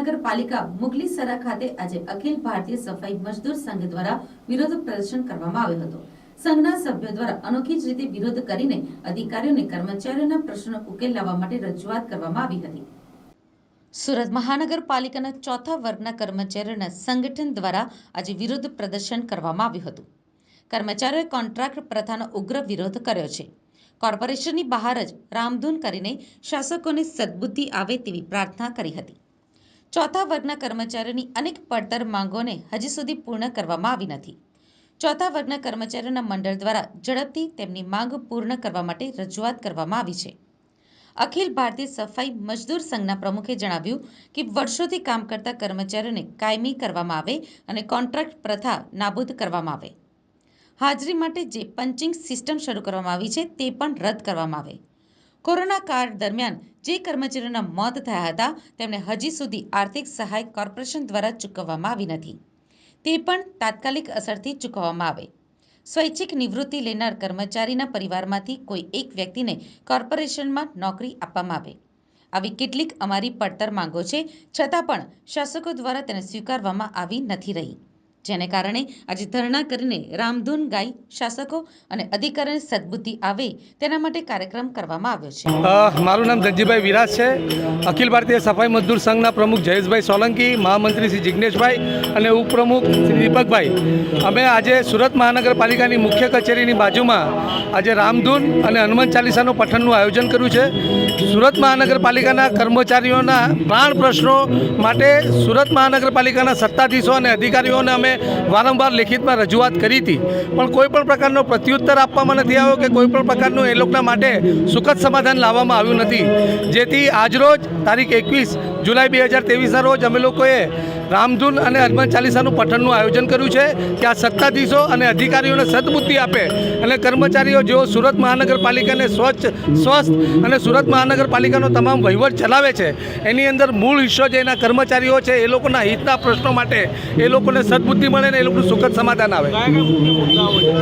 મહાનગરપાલિકા મુગલીસરા ખાતે આજે અખિલ ભારતીય સફાઈ મજદૂર સંઘ દ્વારા વિરોધ પ્રદર્શન કરવામાં આવ્યું હતું। સંઘના સભ્યો દ્વારા અનોખી જ રીતે વિરોધ કરીને અધિકારીઓને કર્મચારીઓના પ્રશ્નો ઉકેલ લાવવા માટે રજૂઆત કરવામાં આવી હતી। સુરત મહાનગરપાલિકાના ચોથા વર્ગના કર્મચારીઓના સંગઠન દ્વારા આજે વિરોધ પ્રદર્શન કરવામાં આવ્યું હતું। કર્મચારીઓએ કોન્ટ્રાક્ટ પ્રથાનો ઉગ્ર વિરોધ કર્યો છે। કોર્પોરેશનની બહાર જ રામધૂન કરીને શાસકોને સદબુદ્ધિ આવે તેવી પ્રાર્થના કરી હતી। ચોથા વર્ગના કર્મચારીઓની અનેક પડતર માંગોને હજી સુધી પૂર્ણ કરવામાં આવી નથી। ચોથા વર્ગના કર્મચારીઓના મંડળ દ્વારા ઝડપથી તેમની માંગ પૂર્ણ કરવા માટે રજૂઆત કરવામાં આવી છે। અખિલ ભારતીય સફાઈ મજદૂર સંઘના પ્રમુખે જણાવ્યું કે વર્ષોથી કામ કરતા કર્મચારીઓને કાયમી કરવામાં આવે અને કોન્ટ્રાક્ટ પ્રથા નાબૂદ કરવામાં આવે। હાજરી માટે જે પંચિંગ સિસ્ટમ શરૂ કરવામાં આવી છે તે પણ રદ કરવામાં આવે। કોરોના કાળ દરમિયાન જે કર્મચારીઓના મોત થયા હતા તેમને હજી સુધી આર્થિક સહાય કોર્પોરેશન દ્વારા ચૂકવવામાં આવી નથી, તે પણ તાત્કાલિક અસરથી ચૂકવવામાં આવે। સ્વૈચ્છિક નિવૃત્તિ લેનાર કર્મચારીના પરિવારમાંથી કોઈ એક વ્યક્તિને કોર્પોરેશનમાં નોકરી આપવામાં આવે। આવી કેટલીક અમારી પડતર માંગો છે, છતાં પણ શાસકો દ્વારા તેને સ્વીકારવામાં આવી નથી રહી, જેને કારણે આજે ધરણા કરીને રામધૂન ગાઈ શાસકો અને અધિકારીઓને સદબુદ્ધિ આવે તેના માટે કાર્યક્રમ કરવામાં આવ્યો છે। મારું નામ ધનજીભાઈ વિરાજ છે। અખિલ ભારતીય સફાઈ મજદૂર સંઘના પ્રમુખ જયેશભાઈ સોલંકી, મહામંત્રી શ્રી જિગ્નેશભાઈ અને ઉપપ્રમુખ શ્રી દીપકભાઈ, અમે આજે સુરત મહાનગરપાલિકાની મુખ્ય કચેરીની બાજુમાં આજે રામધૂન અને હનુમાન ચાલીસાનું પઠનનું આયોજન કર્યું છે। સુરત મહાનગરપાલિકાના કર્મચારીઓના પ્રાણ પ્રશ્નો માટે સુરત મહાનગરપાલિકાના સત્તાધીશો અને અધિકારીઓને અમે વારંવાર લેખિતમાં રજૂઆત કરી હતી, પણ કોઈ પણ પ્રકારનો પ્રત્યુત્તર આપવામાં નથી આવ્યો કે કોઈ પણ પ્રકારનું એ લોકોના માટે સુખદ સમાધાન લાવવામાં આવ્યું નથી। જેથી આજરોજ તારીખ 21 જુલાઈ 2023ના રોજ અમે લોકોએ રામધૂન અને હનુમાન ચાલીસાનું પઠનનું આયોજન કર્યું છે કે આ સત્તાધીશો અને અધિકારીઓને સદબુદ્ધિ આપે અને કર્મચારીઓ જેઓ સુરત મહાનગરપાલિકાને સ્વસ્થ અને સુરત મહાનગરપાલિકાનો તમામ વહીવટ ચલાવે છે એની અંદર મૂળ હિસ્સો જે એના કર્મચારીઓ છે એ લોકોના હિતના પ્રશ્નો માટે એ લોકોને સદબુદ્ધિ મળે ને એ લોકોનું સુખદ સમાધાન આવે।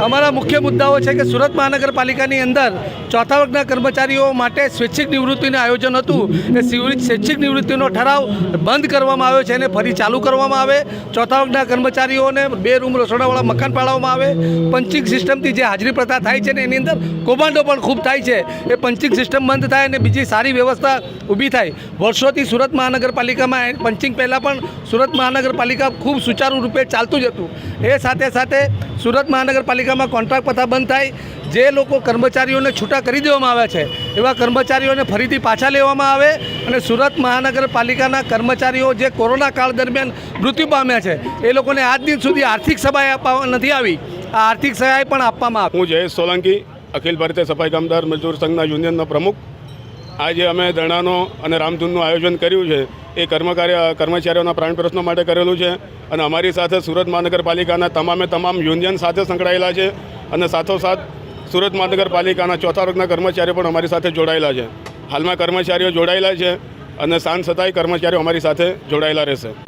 અમારા મુખ્ય મુદ્દાઓ છે કે સુરત મહાનગરપાલિકાની અંદર ચોથા વર્ગના કર્મચારીઓ માટે સ્વૈચ્છિક નિવૃત્તિનું આયોજન હતું, એ સ્વૈચ્છિક નિવૃત્તિનો ઠરાવ બંધ કરવામાં આવ્યો છે અને ફરી ચાલુ કરવામાં આવે। ચોથા વર્ગના કર્મચારીઓને 2 રૂમ રસોડાવાળા મકાન ફાળવવામાં આવે। પંચિંગ સિસ્ટમથી જે હાજરી પ્રથા થાય છે ને એની અંદર કૌભાંડો પણ ખૂબ થાય છે, એ પંચિંગ સિસ્ટમ બંધ થાય અને બીજી સારી વ્યવસ્થા ઊભી થાય। વર્ષોથી સુરત મહાનગરપાલિકામાં પંચિંગ પહેલાં પણ સુરત મહાનગરપાલિકા ખૂબ સુચારુ રૂપે ચાલતું જ હતું। એ સાથે સાથે સુરત મહાનગરપાલિકામાં કોન્ટ્રાક્ટ પ્રથા બંધ થાય, જે લોકો કર્મચારીઓને છૂટા કરી દેવામાં આવ્યા છે એવા કર્મચારીઓને ફરીથી પાછા લેવામાં આવે અને સુરત મહાનગરપાલિકાના કર્મચારીઓ જે કોરોના કાળ દરમિયાન મૃત્યુ પામ્યા છે એ લોકોને આજ દિન સુધી આર્થિક સહાય આપવામાં નથી આવી, આ આર્થિક સહાય પણ આપવામાં આવે। હું જયેશ સોલંકી, અખિલ ભારતીય સફાઈ કામદાર મજદૂર સંઘના યુનિયનનો પ્રમુખ। આજે અમે ધરણાનો અને રામધૂનનું આયોજન કર્યું છે એ કર્મચારીઓના પ્રાણ પ્રશ્નો માટે કરેલું છે અને અમારી સાથે સુરત મહાનગરપાલિકાના તમામ યુનિયન સાથે સંકળાયેલા છે અને સાથોસાથ સુરત મહાનગરપાલિકાના ચોથા વર્ગના કર્મચારીઓ પણ અમારી સાથે જોડાયેલા છે। હાલમાં કર્મચારીઓ જોડાયેલા છે અને સાંજ છતાંય કર્મચારીઓ અમારી સાથે જોડાયેલા રહેશે।